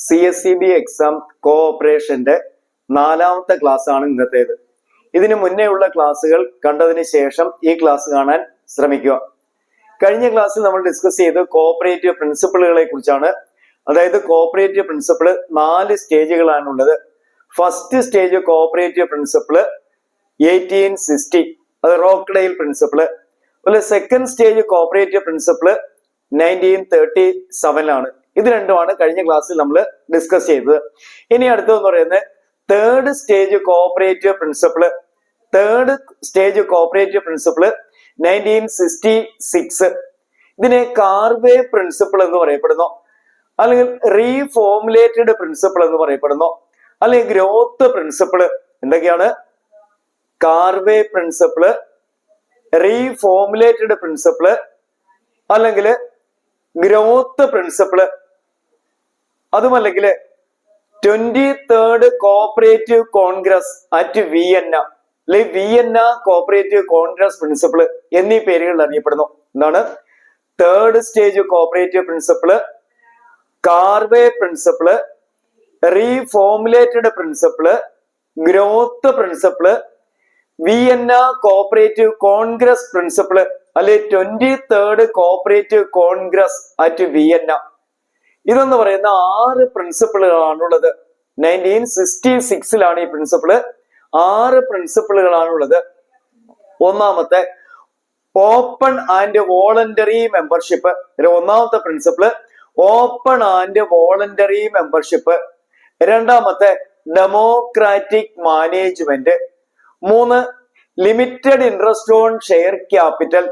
CSCB exam കോഓപ്പറേഷന്റെ 4ാമത്തെ class ആണ് ഇന്നത്തേത്. ഇതിനു മുന്നേ ഉള്ള ക്ലാസ്സുകൾ കണ്ടതിന് ശേഷം ഈ ക്ലാസ് കാണാൻ ശ്രമിക്കുക. കഴിഞ്ഞ ക്ലാസ്സിൽ നമ്മൾ ഡിസ്കസ് ചെയ്ത് കോഓപ്പറേറ്റീവ് പ്രിൻസിപ്പിളുകളെ കുറിച്ചാണ്. അതായത് കോഓപ്പറേറ്റീവ് പ്രിൻസിപ്പിൾ 4 സ്റ്റേജുകളാണുള്ളത്. ഫസ്റ്റ് സ്റ്റേജ് കോഓപ്പറേറ്റീവ് പ്രിൻസിപ്പിൾ 1860, അത് റോക്ക്ഡെയിൽ പ്രിൻസിപ്പിള്. അതുപോലെ സെക്കൻഡ് സ്റ്റേജ് കോഓപ്പറേറ്റീവ് പ്രിൻസിപ്പിൾ 1937 ഇത് രണ്ടുമാണ് കഴിഞ്ഞ ക്ലാസ്സിൽ നമ്മൾ ഡിസ്കസ് ചെയ്തത്. ഇനി അടുത്തതെന്ന് പറയുന്നത് തേർഡ് സ്റ്റേജ് കോഓപ്പറേറ്റീവ് പ്രിൻസിപ്പിൾ. 1966. ഇതിനെ കാർവേ പ്രിൻസിപ്പിൾ എന്ന് പറയപ്പെടുന്നു, അല്ലെങ്കിൽ റീഫോർമുലേറ്റഡ് പ്രിൻസിപ്പിൾ എന്ന് പറയപ്പെടുന്നു, അല്ലെങ്കിൽ ഗ്രോത്ത് പ്രിൻസിപ്പിൾ. എന്തൊക്കെയാണ്? കാർവേ പ്രിൻസിപ്പിൾ, റീഫോർമുലേറ്റഡ് പ്രിൻസിപ്പിൾ, അല്ലെങ്കിൽ ഗ്രോത്ത് പ്രിൻസിപ്പിള്. അതുമല്ലെങ്കിൽ 23rd cooperative Congress at Vienna, അല്ലെങ്കിൽ വിയന്ന കോഓപ്പറേറ്റീവ് കോൺഗ്രസ് പ്രിൻസിപ്പിള് എന്നീ പേരുകളിൽ അറിയപ്പെടുന്നു. എന്താണ്? Third stage cooperative principal, Karve principal, reformulated principal, growth principal, Vienna cooperative Congress principal, അല്ലെ 23rd cooperative Congress at Vienna. ഇതെന്ന് പറയുന്ന 6 പ്രിൻസിപ്പിളുകളാണുള്ളത്. 1966 ഈ പ്രിൻസിപ്പിള്. 6 പ്രിൻസിപ്പിളുകളാണുള്ളത്. ഒന്നാമത്തെ ഓപ്പൺ ആൻഡ് വോളണ്ടറി മെമ്പർഷിപ്പ്. ഒന്നാമത്തെ principle open and voluntary membership. രണ്ടാമത്തെ democratic management. 3 limited interest on share capital.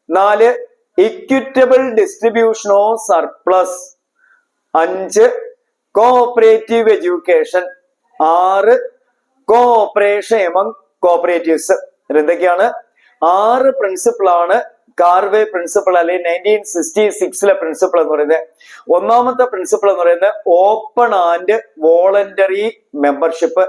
4 equitable distribution of surplus. 5 cooperative education. 6 cooperation among cooperatives. എന്തൊക്കെയാണ്? 6 principle ആണ് Karve principle, അല്ലെങ്കിൽ 1966 പ്രിൻസിപ്പിൾ എന്ന് പറയുന്നത്. ഒന്നാമത്തെ പ്രിൻസിപ്പിൾ എന്ന് പറയുന്നത് open and voluntary membership.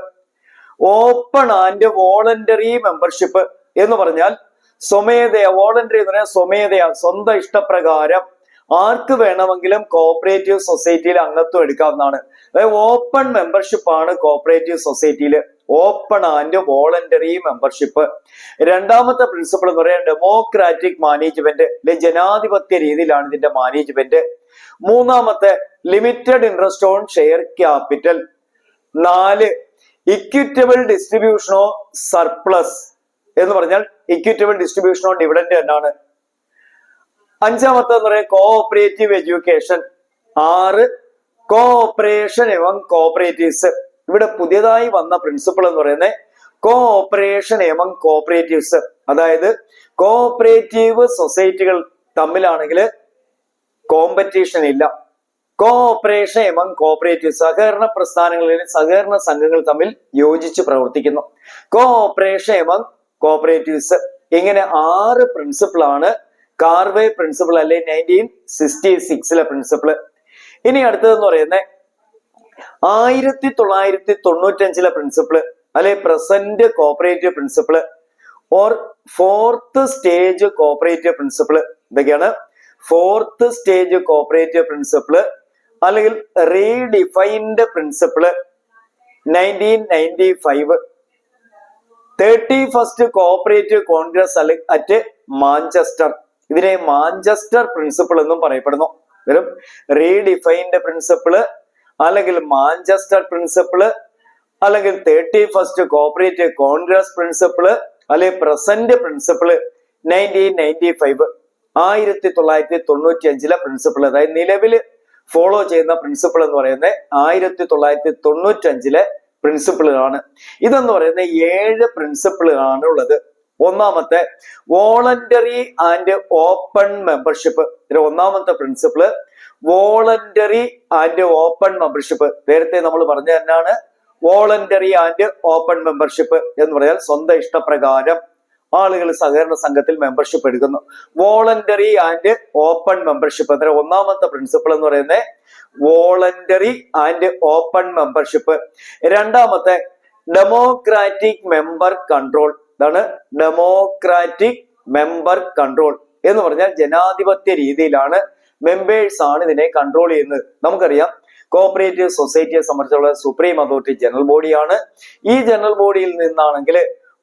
Open and voluntary membership എന്ന് പറഞ്ഞാൽ സ്വമേധയാ, വോളണ്ടറി എന്ന് പറഞ്ഞാൽ സ്വമേധയാ, സ്വന്തം ഇഷ്ടപ്രകാരം ആർക്ക് വേണമെങ്കിലും കോഓപ്പറേറ്റീവ് സൊസൈറ്റിയിൽ അംഗത്വം എടുക്കാവുന്നതാണ്. അതായത് ഓപ്പൺ മെമ്പർഷിപ്പ് ആണ് കോഓപ്പറേറ്റീവ് സൊസൈറ്റിയിൽ, ഓപ്പൺ ആൻഡ് വോളണ്ടറി മെമ്പർഷിപ്പ്. രണ്ടാമത്തെ പ്രിൻസിപ്പിൾ എന്ന് പറയുന്നത് ഡെമോക്രാറ്റിക് മാനേജ്മെന്റ്, അല്ലെ ജനാധിപത്യ രീതിയിലാണ് ഇതിന്റെ മാനേജ്മെന്റ്. മൂന്നാമത്തെ limited interest on share capital. 4 equitable distribution of surplus എന്ന് പറഞ്ഞാൽ ഇക്വിറ്റബിൾ ഡിസ്ട്രിബ്യൂഷൻ ഓഫ് ഡിവിഡൻഡ് എന്നാണ്. അഞ്ചാമത്തെ എന്ന് പറയുന്നത് cooperative education. 6 cooperation among cooperatives. ഇവിടെ പുതിയതായി വന്ന പ്രിൻസിപ്പിൾ എന്ന് പറയുന്നത് കോഓപ്പറേഷൻ എമംഗ് കോഓപ്പറേറ്റീവ്സ്. അതായത് കോഓപ്പറേറ്റീവ് സൊസൈറ്റികൾ തമ്മിലാണെങ്കിൽ കോമ്പറ്റീഷൻ ഇല്ല. കോഓപ്പറേഷൻ എമംഗ് കോഓപ്പറേറ്റീവ്, സഹകരണ പ്രസ്ഥാനങ്ങളിൽ സഹകരണ സംഘങ്ങൾ തമ്മിൽ യോജിച്ച് പ്രവർത്തിക്കുന്നു. Cooperation among cooperatives. ഇങ്ങനെ 6 പ്രിൻസിപ്പിൾ ആണ് കാർവേ പ്രിൻസിപ്പിൾ, അല്ലെ 1966 പ്രിൻസിപ്പിൾ. ഇനി അടുത്തതെന്ന് പറയുന്നത് 1995 പ്രിൻസിപ്പിൾ, അല്ലെ present cooperative principle or fourth stage cooperative principle. ഇതൊക്കെയാണ് ഫോർത്ത് സ്റ്റേജ് കോഓപ്പറേറ്റീവ് പ്രിൻസിപ്പിൾ, അല്ലെങ്കിൽ redefined principle 1995. 31st cooperative Congress at Manchester. ഇതിനെ മാഞ്ചസ്റ്റർ പ്രിൻസിപ്പിൾ എന്നും പറയപ്പെടുന്നു. റീഡിഫൈൻഡ് പ്രിൻസിപ്പിൾ, അല്ലെങ്കിൽ മാഞ്ചസ്റ്റർ പ്രിൻസിപ്പിൾ, അല്ലെങ്കിൽ 31st കോഓപ്പറേറ്റീവ് കോൺഗ്രസ് പ്രിൻസിപ്പിൾ, അല്ലെങ്കിൽ പ്രസന്റ് പ്രിൻസിപ്പിൾ 1995, 1995 പ്രിൻസിപ്പിൾ. അതായത് നിലവിൽ ഫോളോ ചെയ്യുന്ന പ്രിൻസിപ്പിൾ എന്ന് പറയുന്നത് 1995 പ്രിൻസിപ്പിളുകളാണ്. ഇതെന്ന് പറയുന്നത് 7 പ്രിൻസിപ്പിളുകളാണ് ഉള്ളത്. ഒന്നാമത്തെ വോളണ്ടറി ആൻഡ് ഓപ്പൺ മെമ്പർഷിപ്പ്. ഒന്നാമത്തെ principal voluntary and open membership. നേരത്തെ നമ്മൾ പറഞ്ഞ തന്നെയാണ് വോളണ്ടറി ആൻഡ് ഓപ്പൺ മെമ്പർഷിപ്പ് എന്ന് പറഞ്ഞാൽ സ്വന്തം ഇഷ്ടപ്രകാരം ആളുകൾ സഹകരണ സംഘത്തിൽ മെമ്പർഷിപ്പ് എടുക്കുന്നു. വോളണ്ടറി ആൻഡ് ഓപ്പൺ മെമ്പർഷിപ്പ് അന്നേരം ഒന്നാമത്തെ പ്രിൻസിപ്പിൾ എന്ന് പറയുന്നത് വോളണ്ടറി ആൻഡ് ഓപ്പൺ മെമ്പർഷിപ്പ്. രണ്ടാമത്തെ ഡെമോക്രാറ്റിക് മെമ്പർ കൺട്രോൾ. ഇതാണ് ഡെമോക്രാറ്റിക് മെമ്പർ കൺട്രോൾ എന്ന് പറഞ്ഞാൽ ജനാധിപത്യ രീതിയിലാണ് മെമ്പേഴ്സ് ആണ് ഇതിനെ കൺട്രോൾ ചെയ്യുന്നത്. നമുക്കറിയാം കോഓപ്പറേറ്റീവ് സൊസൈറ്റിയെ സംബന്ധിച്ചുള്ള സുപ്രീം അതോറിറ്റി ജനറൽ ബോഡിയാണ്. ഈ ജനറൽ ബോഡിയിൽ നിന്നാണെങ്കിൽ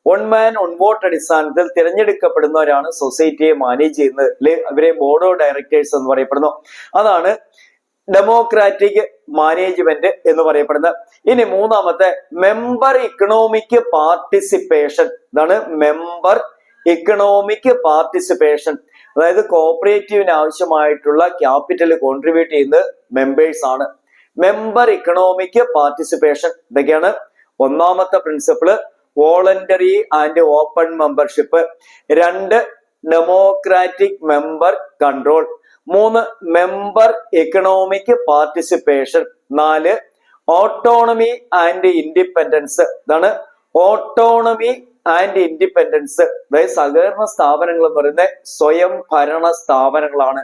വൺ മാൻ വൺ വോട്ട് അടിസ്ഥാനത്തിൽ തിരഞ്ഞെടുക്കപ്പെടുന്നവരാണ് സൊസൈറ്റിയെ മാനേജ് ചെയ്യുന്നത്. ഇവരെ ബോർഡ് ഓഫ് ഡയറക്ടേഴ്സ് എന്ന് പറയപ്പെടുന്നു. അതാണ് ഡെമോക്രാറ്റിക് മാനേജ്മെന്റ് എന്ന് പറയപ്പെടുന്നത്. ഇനി മൂന്നാമത്തെ മെമ്പർ ഇക്കണോമിക് പാർട്ടിസിപ്പേഷൻ. ഇതാണ് മെമ്പർ ഇക്കണോമിക് പാർട്ടിസിപ്പേഷൻ. അതായത് കോഓപ്പറേറ്റീവിന് ആവശ്യമായിട്ടുള്ള ക്യാപിറ്റൽ കോൺട്രിബ്യൂട്ട് ചെയ്യുന്നത് മെമ്പേഴ്സ് ആണ്. Member economic participation. ഇതൊക്കെയാണ് ഒന്നാമത്തെ principal, voluntary and open membership. 2 democratic member control. 3 member economic participation. 4 autonomy and independence. ഇതാണ് ഓട്ടോണമി ആൻഡ് ഇൻഡിപെൻഡൻസ്. അതായത് സഹകരണ സ്ഥാപനങ്ങൾ എന്ന് പറയുന്നത് സ്വയം ഭരണ സ്ഥാപനങ്ങളാണ്.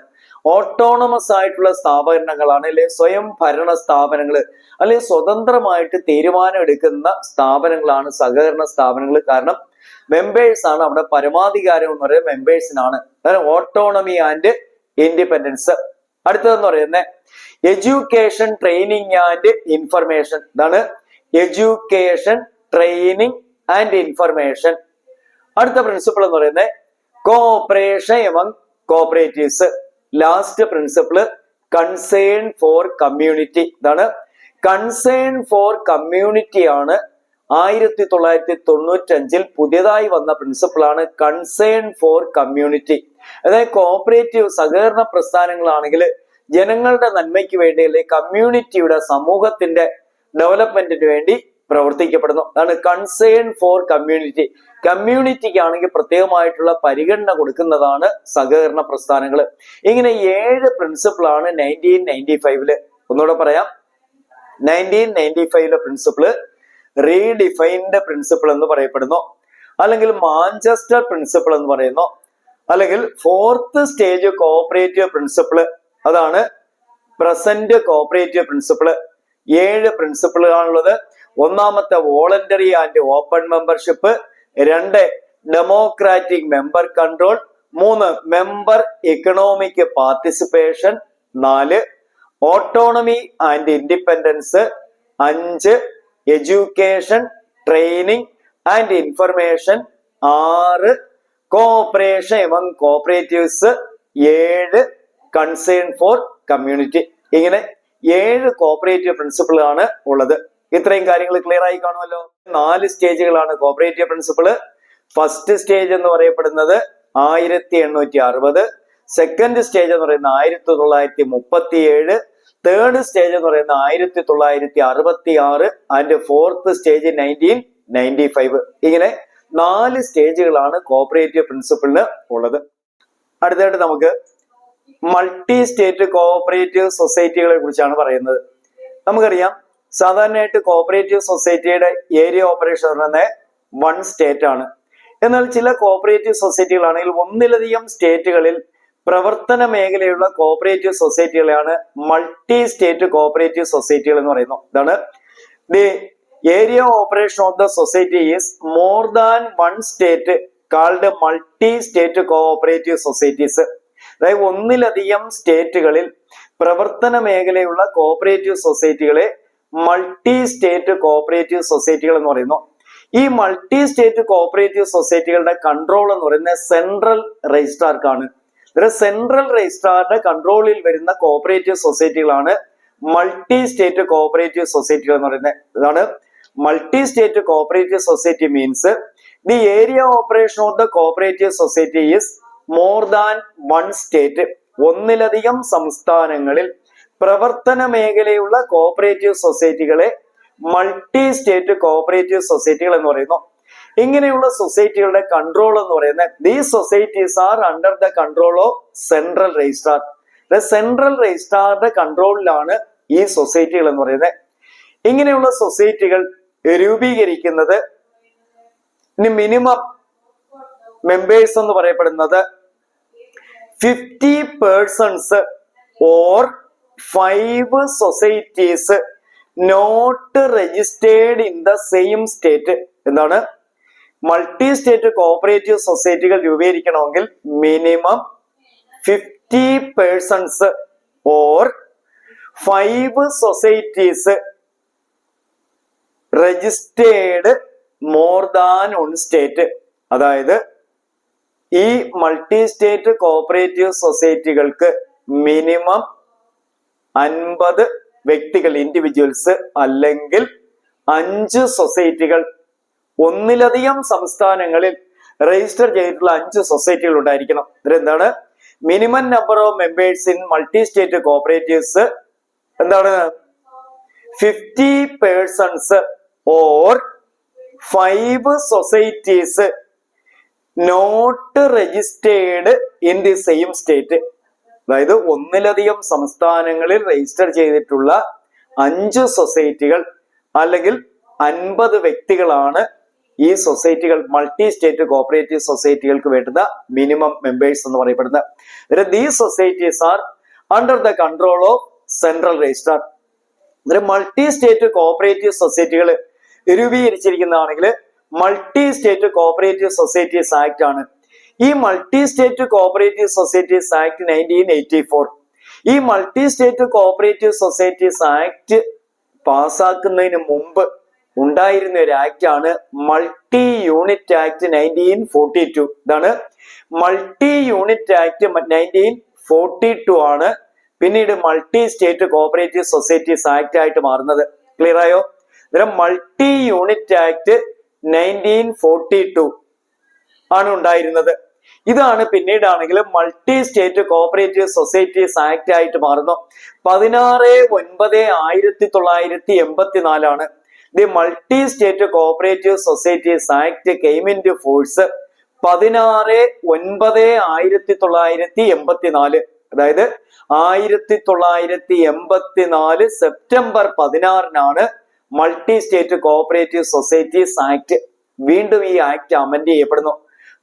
ഓട്ടോണമസ് ആയിട്ടുള്ള സ്ഥാപനങ്ങളാണ്, അല്ലെ സ്വയം ഭരണ സ്ഥാപനങ്ങൾ, അല്ലെ സ്വതന്ത്രമായിട്ട് തീരുമാനം എടുക്കുന്ന സ്ഥാപനങ്ങളാണ് സഹകരണ സ്ഥാപനങ്ങൾ. കാരണം മെമ്പേഴ്സ് ആണ് അവിടെ പരമാധികാരം എന്ന് പറയുന്നത് മെമ്പേഴ്സിനാണ്. Autonomy and independence. അടുത്തതെന്ന് പറയുന്നത് എഡ്യൂക്കേഷൻ, ട്രെയിനിങ് ആൻഡ് ഇൻഫർമേഷൻ. ഇതാണ് എഡ്യൂക്കേഷൻ, ട്രെയിനിങ് ആൻഡ് ഇൻഫർമേഷൻ. അടുത്ത പ്രിൻസിപ്പിൾ എന്ന് പറയുന്നത് cooperation among cooperatives. Last principle concern for community. ഇതാണ് കൺസേൺ ഫോർ കമ്മ്യൂണിറ്റി ആണ് 1995 പുതിയതായി വന്ന പ്രിൻസിപ്പിളാണ് കൺസേൺ ഫോർ കമ്മ്യൂണിറ്റി. അതായത് കോഓപ്പറേറ്റീവ് സഹകരണ പ്രസ്ഥാനങ്ങളാണെങ്കിൽ ജനങ്ങളുടെ നന്മയ്ക്ക് വേണ്ടി, അല്ലെങ്കിൽ കമ്മ്യൂണിറ്റിയുടെ സമൂഹത്തിന്റെ ഡെവലപ്മെന്റിന് വേണ്ടി പ്രവർത്തിക്കപ്പെടുന്നു. അതാണ് കൺസേൺ ഫോർ കമ്മ്യൂണിറ്റി. കമ്മ്യൂണിറ്റിക്ക് ആണെങ്കിൽ പ്രത്യേകമായിട്ടുള്ള പരിഗണന കൊടുക്കുന്നതാണ് സഹകരണ പ്രസ്ഥാനങ്ങൾ. ഇങ്ങനെ 7 പ്രിൻസിപ്പിളാണ് 1995. ഒന്നുകൂടെ പറയാം, 1995 പ്രിൻസിപ്പിള് റീഡിഫൈൻഡ് പ്രിൻസിപ്പിൾ എന്ന് പറയപ്പെടുന്നു, അല്ലെങ്കിൽ മാഞ്ചസ്റ്റർ പ്രിൻസിപ്പിൾ എന്ന് പറയുന്നു, അല്ലെങ്കിൽ 4th സ്റ്റേജ് കോഓപ്പറേറ്റീവ് പ്രിൻസിപ്പിൾ. അതാണ് പ്രസന്റ് കോഓപ്പറേറ്റീവ് പ്രിൻസിപ്പിൾ. 7 പ്രിൻസിപ്പിളാണുള്ളത്. ഒന്നാമത്തെ voluntary and open membership. 2 democratic member control. 3 member economic participation. 4 autonomy and independence. 5 education, training and information. 6 cooperation among cooperatives. 7 concern for community. ഇങ്ങനെ 7 cooperative പ്രിൻസിപ്പിളാണ് ഉള്ളത്. ഇത്രയും കാര്യങ്ങൾ clear ആയി കാണുമല്ലോ. 4 സ്റ്റേജുകളാണ് cooperative principal. First stage എന്ന് പറയപ്പെടുന്നത് 1860, second stage എന്ന് പറയുന്നത് 1937, തേർഡ് സ്റ്റേജ് എന്ന് പറയുന്നത് 1966 ആൻഡ് 4th സ്റ്റേജ് 1995. ഇങ്ങനെ 4 സ്റ്റേജുകളാണ് കോഓപ്പറേറ്റീവ് പ്രിൻസിപ്പിളിന് ഉള്ളത്. അടുത്തായിട്ട് നമുക്ക് മൾട്ടി സ്റ്റേറ്റ് കോഓപ്പറേറ്റീവ് സൊസൈറ്റികളെ കുറിച്ചാണ് പറയുന്നത്. നമുക്കറിയാം, സാധാരണയായിട്ട് കോഓപ്പറേറ്റീവ് സൊസൈറ്റിയുടെ ഏരിയ ഓപ്പറേഷൻ പറയുന്നത് 1 സ്റ്റേറ്റ് ആണ്. എന്നാൽ ചില കോഓപ്പറേറ്റീവ് സൊസൈറ്റികളാണെങ്കിൽ ഒന്നിലധികം സ്റ്റേറ്റുകളിൽ പ്രവർത്തന മേഖലയുള്ള കോഓപ്പറേറ്റീവ് സൊസൈറ്റികളെയാണ് മൾട്ടി സ്റ്റേറ്റ് കോഓപ്പറേറ്റീവ് സൊസൈറ്റികൾ എന്ന് പറയുന്നത്. ഇതാണ് the area operation of the society is more than 1 state called multi state cooperative societies. അതായത് ഒന്നിലധികം സ്റ്റേറ്റുകളിൽ പ്രവർത്തന മേഖലയുള്ള കോഓപ്പറേറ്റീവ് സൊസൈറ്റികളെ മൾട്ടി സ്റ്റേറ്റ് കോഓപ്പറേറ്റീവ് സൊസൈറ്റികൾ എന്ന് പറയുന്നു. ഈ മൾട്ടി സ്റ്റേറ്റ് കോഓപ്പറേറ്റീവ് സൊസൈറ്റികളുടെ കൺട്രോൾ എന്ന് പറയുന്നത് സെൻട്രൽ രജിസ്ട്രാർക്കാണ്. സെൻട്രൽ രജിസ്ട്രാറുടെ കൺട്രോളിൽ വരുന്ന കോഓപ്പറേറ്റീവ് സൊസൈറ്റികളാണ് മൾട്ടി സ്റ്റേറ്റ് കോഓപ്പറേറ്റീവ് സൊസൈറ്റികൾ എന്ന് പറയുന്നത്. ഇതാണ് multi state cooperative society means the area operation of the cooperative society is more than 1 state. ഒന്നിലധികം സംസ്ഥാനങ്ങളിൽ പ്രവർത്തന മേഖലയുള്ള കോഓപ്പറേറ്റീവ് സൊസൈറ്റികളെ മൾട്ടി സ്റ്റേറ്റ് കോഓപ്പറേറ്റീവ് സൊസൈറ്റികൾ എന്ന് പറയുന്നു. ഇങ്ങനെയുള്ള സൊസൈറ്റികളുടെ കൺട്രോൾ എന്ന് പറയുന്നത് these societies are under the control of central registrar. Central രജിസ്ട്രാറുടെ കൺട്രോളിലാണ് ഈ സൊസൈറ്റികൾ എന്ന് പറയുന്നത്. ഇങ്ങനെയുള്ള സൊസൈറ്റികൾ രൂപീകരിക്കുന്നത് മിനിമം മെമ്പേഴ്സ് എന്ന് പറയപ്പെടുന്നത് 50 persons or 5 societies not registered in the same state. എന്താണ്? മൾട്ടി സ്റ്റേറ്റ് കോഓപ്പറേറ്റീവ് സൊസൈറ്റികൾ രൂപീകരിക്കണമെങ്കിൽ minimum 50 persons or 5 societies registered more than 1 state. അതായത് ഈ മൾട്ടി സ്റ്റേറ്റ് കോഓപ്പറേറ്റീവ് സൊസൈറ്റികൾക്ക് മിനിമം 50 വ്യക്തികൾ, ഇൻഡിവിജ്വൽസ്, അല്ലെങ്കിൽ 5 സൊസൈറ്റികൾ, ഒന്നിലധികം സംസ്ഥാനങ്ങളിൽ രജിസ്റ്റർ ചെയ്തിട്ടുള്ള 5 സൊസൈറ്റികൾ ഉണ്ടായിരിക്കണം. ഇതെന്താണ്? Minimum number of members in multi state cooperatives എന്താണ്? 50 persons or 5 societies not registered in the same state. അതായത് ഒന്നിലധികം സംസ്ഥാനങ്ങളിൽ രജിസ്റ്റർ ചെയ്തിട്ടുള്ള 5 സൊസൈറ്റികൾ അല്ലെങ്കിൽ 50 വ്യക്തികളാണ് ഈ സൊസൈറ്റികൾ, മൾട്ടി സ്റ്റേറ്റ് കോഓപ്പറേറ്റീവ് സൊസൈറ്റികൾക്ക് വേണ്ടുന്ന മിനിമം മെമ്പേഴ്സ് എന്ന് പറയപ്പെടുന്നത്. These societies are under the control of central registrar. Multi state cooperative സൊസൈറ്റികൾ രൂപീകരിച്ചിരിക്കുന്നതാണെങ്കിൽ multi state cooperative societies act ആണ്. ഈ multi state cooperative societies act 1984, ഈ multi state cooperative societies act പാസ്സാക്കുന്നതിന് മുമ്പ് ഉണ്ടായിരുന്ന ഒരു ആക്ട് ആണ് മൾട്ടി യൂണിറ്റ് ആക്ട് 1942. ഇതാണ് മൾട്ടി യൂണിറ്റ് ആക്ട് 1942 ആണ് പിന്നീട് multi state cooperative societies act ആയിട്ട് മാറുന്നത്. ക്ലിയർ ആയോ? മൾട്ടി യൂണിറ്റ് ആക്ട് 1942 ആണ് ഉണ്ടായിരുന്നത്. ഇതാണ് പിന്നീടാണെങ്കിൽ multi state cooperative societies act ആയിട്ട് മാറുന്നു. 16/9/1984 ആണ് the multi state cooperative societies act came into force. 16/9/1984, അതായത് 1984 സെപ്റ്റംബർ 16-നാണ് multi state cooperative societies act വീണ്ടും ഈ ആക്ട് അമെൻഡ് ചെയ്യപ്പെടുന്നു.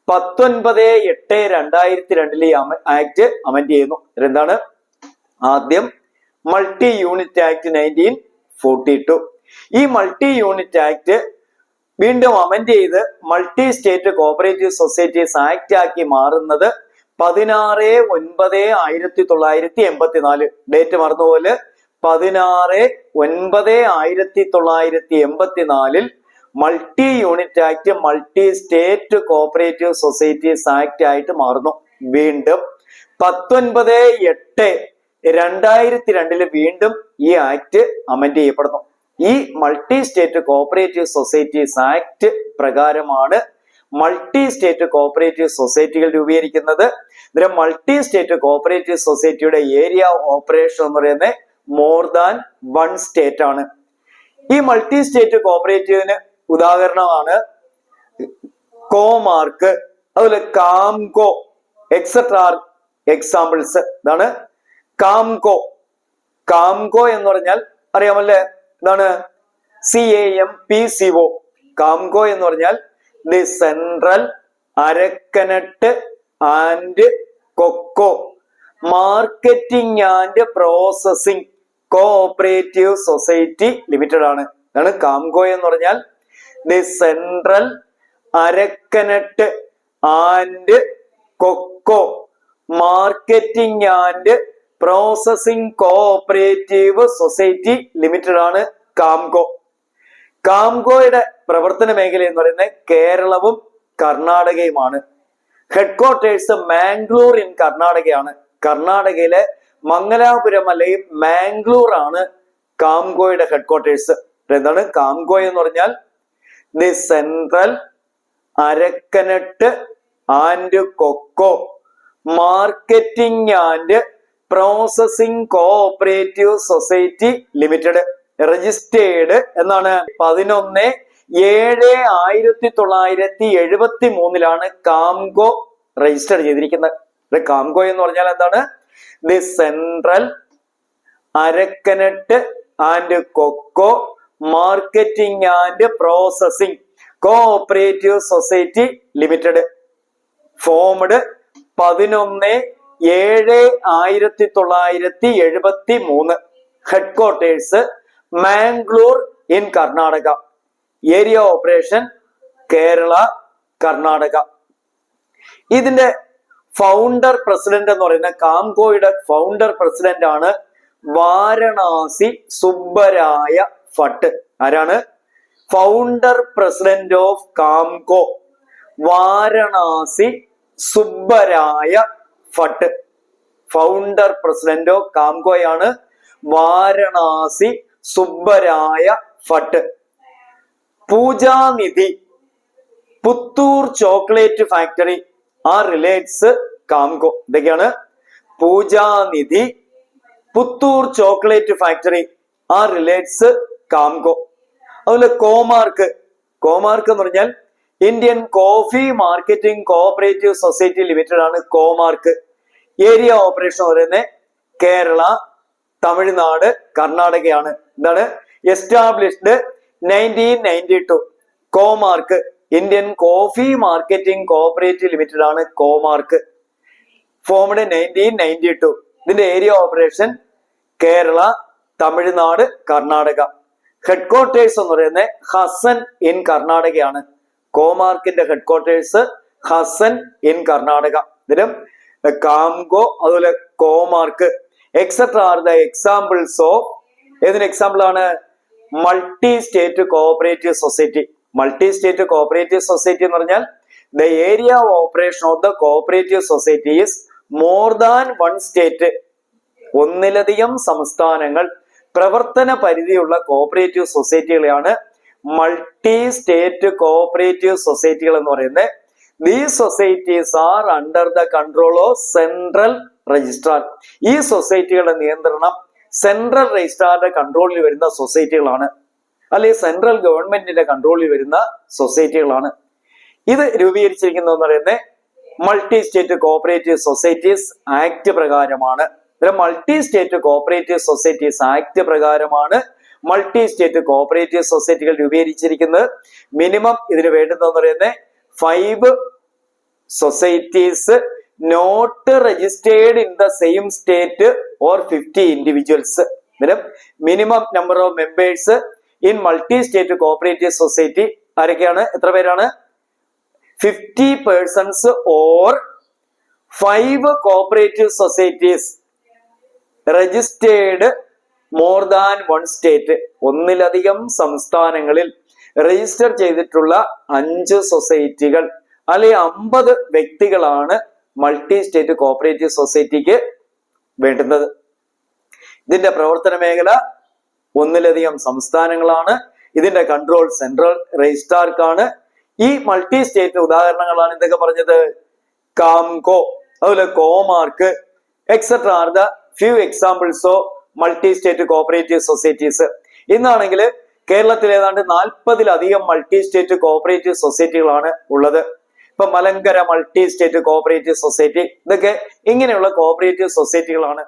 19/8/2002 ഈ ആക്ട് അമെൻഡ് ചെയ്യുന്നു. എന്താണ്? ആദ്യം മൾട്ടി യൂണിറ്റ് ആക്ട് 1942. ഈ മൾട്ടി യൂണിറ്റ് ആക്ട് വീണ്ടും അമെൻഡ് ചെയ്ത് multi state cooperative societies act ആക്കി മാറുന്നത് 16/9/1984. ഡേറ്റ് മറന്നുപോലെ 16/9/1984 multi unit act multi state cooperative societies act ആയിട്ട് മാറുന്നു. വീണ്ടും 19/8/2002 വീണ്ടും ഈ ആക്ട് അമെൻഡ് ചെയ്യപ്പെടുന്നു. ഈ multi state cooperative societies act പ്രകാരമാണ് മൾട്ടി സ്റ്റേറ്റ് കോഓപ്പറേറ്റീവ് സൊസൈറ്റികൾ രൂപീകരിക്കുന്നത്. മൾട്ടി സ്റ്റേറ്റ് കോഓപ്പറേറ്റീവ് സൊസൈറ്റിയുടെ ഏരിയ ഓപ്പറേഷൻ എന്ന് പറയുന്നത് മോർ ദാൻ 1 സ്റ്റേറ്റ് ആണ്. ഈ മൾട്ടി സ്റ്റേറ്റ് കോഓപ്പറേറ്റീവിന് ഉദാഹരണമാണ് കോമാർക്ക്, അതുപോലെ കാംകോ, എക്സെട്ര എക്സാമ്പിൾസ്. ഇതാണ് കാംകോ. കാംകോ എന്ന് പറഞ്ഞാൽ അറിയാമല്ലേ? ഇതാണ് CAMPCO. കാംകോ എന്ന് പറഞ്ഞാൽ the central arecanut and cocoa marketing and processing cooperative society limited ആണ്. ഇതാണ് കാംകോ എന്ന് പറഞ്ഞാൽ the central arecanut and cocoa marketing and processing cooperative society limited ആണ് കാംകോ. കാംകോയുടെ പ്രവർത്തന മേഖല എന്ന് പറയുന്നത് കേരളവും കർണാടകയുമാണ്. ഹെഡ്ക്വാർട്ടേഴ്സ് മാംഗ്ലൂർ ഇൻ കർണാടകയാണ്. കർണാടകയിലെ മംഗലാപുരം അല്ലെങ്കിൽ മാംഗ്ലൂർ ആണ് കാംകോയുടെ ഹെഡ്ക്വാർട്ടേഴ്സ്. എന്താണ് കാംകോ എന്ന് പറഞ്ഞാൽ? The central arecanut and cocoa marketing and processing cooperative society limited. Registered എന്നാണ് 11/7/1973 കാംകോ രജിസ്റ്റർ ചെയ്തിരിക്കുന്നത്. കാംകോ എന്ന് പറഞ്ഞാൽ എന്താണ്? The central arecanut and cocoa marketing and processing cooperative society limited. Formed 11/7/1973. Headquarters Mangalore in Karnataka. Area operation Kerala, Karnataka. ഇതിന്റെ ഫൗണ്ടർ പ്രസിഡന്റ് എന്ന് പറയുന്ന കാംകോയുടെ founder president ആണ് വാരണാസി സുബ്ബരായ ഭട്ട്. ആരാണ്? Founder president of Campco Varanasi Subbaraya Bhat. Founder president of കാംകോയാണ് Varanasi Subbaraya Bhat. Pujanidhi Puttur chocolate factory relates Campco. ഇതൊക്കെയാണ് Pujanidhi, Puttur chocolate factory relates Campco. അതുപോലെ കോമാർക്ക്. കോമാർക്ക് എന്ന് പറഞ്ഞാൽ Indian coffee marketing cooperative society limited ആണ് കോമാർക്ക്. ഏരിയ ഓപ്പറേഷൻ പറയുന്നത് കേരള, തമിഴ്നാട്, കർണാടകയാണ്. എന്താണ്? Established 1992. Comark Indian coffee marketing cooperative limited ആണ് കോമാർക്ക്. ഫോംഡ് 1992. ഇതിന്റെ area operation Kerala, Tamil Nadu, Karnataka. Headquarters എന്ന് പറയുന്നത് ഹസൻ ഇൻ കർണാടകയാണ്. കോമാർക്കിന്റെ ഹെഡ്ക്വാർട്ടേഴ്സ് ഹസൻ ഇൻ കർണാടക. ഇതിലും കാംകോ, അതുപോലെ Comark etcetera are the examples of. ഏതിന് എക്സാമ്പിൾ ആണ്? Multi state cooperative society. Multi state cooperative society എന്ന് പറഞ്ഞാൽ the area of operation of the cooperative society is more than one state. ഒന്നിലധികം സംസ്ഥാനങ്ങൾ പ്രവർത്തന പരിധിയുള്ള കോഓപ്പറേറ്റീവ് സൊസൈറ്റികളെയാണ് മൾട്ടി സ്റ്റേറ്റ് കോഓപ്പറേറ്റീവ് സൊസൈറ്റികൾ എന്ന് പറയുന്നത്. These societies are under the control of central registrar. ഈ സൊസൈറ്റികളുടെ നിയന്ത്രണം സെൻട്രൽ രജിസ്ട്രാറുടെ കൺട്രോളിൽ വരുന്ന സൊസൈറ്റികളാണ്, അല്ലെങ്കിൽ സെൻട്രൽ ഗവൺമെന്റിന്റെ കൺട്രോളിൽ വരുന്ന സൊസൈറ്റികളാണ്. ഇത് രൂപീകരിച്ചിരിക്കുന്നതെന്ന് പറയുന്നത് multi state cooperative societies act പ്രകാരമാണ്. Multi state cooperative societies act പ്രകാരമാണ് മൾട്ടി സ്റ്റേറ്റ് കോഓപ്പറേറ്റീവ് സൊസൈറ്റികൾ രൂപീകരിച്ചിരിക്കുന്നത്. മിനിമം ഇതിന് വേണ്ടുന്നതെന്ന് പറയുന്നത് 5 societies not registered in the same state or 50 individuals. Minimum number of members in multi state cooperative society ആരൊക്കെയാണ്? എത്ര പേരാണ്? 50 persons or 5 cooperative societies registered more than one state. ഒന്നിലധികം സംസ്ഥാനങ്ങളിൽ രജിസ്റ്റർ ചെയ്തിട്ടുള്ള 5 സൊസൈറ്റികൾ അല്ലെങ്കിൽ 50 വ്യക്തികളാണ് മൾട്ടി സ്റ്റേറ്റ് കോഓപ്പറേറ്റീവ് സൊസൈറ്റിക്ക് വേണ്ടുന്നത്. ഇതിന്റെ പ്രവർത്തന മേഖല ഒന്നിലധികം സംസ്ഥാനങ്ങളാണ്. ഇതിന്റെ കൺട്രോൾ സെൻട്രൽ രജിസ്ട്രാർക്കാണ്. ഈ മൾട്ടി സ്റ്റേറ്റ് ഉദാഹരണങ്ങളാണ് എന്തൊക്കെ പറഞ്ഞത്? കാംകോ, അതുപോലെ Comark etcetera are the few examples of multi state cooperative societies. ഇന്നാണെങ്കിൽ കേരളത്തിൽ ഏതാണ്ട് 40-ലധികം മൾട്ടി സ്റ്റേറ്റ് കോഓപ്പറേറ്റീവ് സൊസൈറ്റികളാണ് ഉള്ളത്. ഇപ്പൊ Malankara multi state cooperative society, ഇതൊക്കെ ഇങ്ങനെയുള്ള കോഓപ്പറേറ്റീവ് സൊസൈറ്റികളാണ്.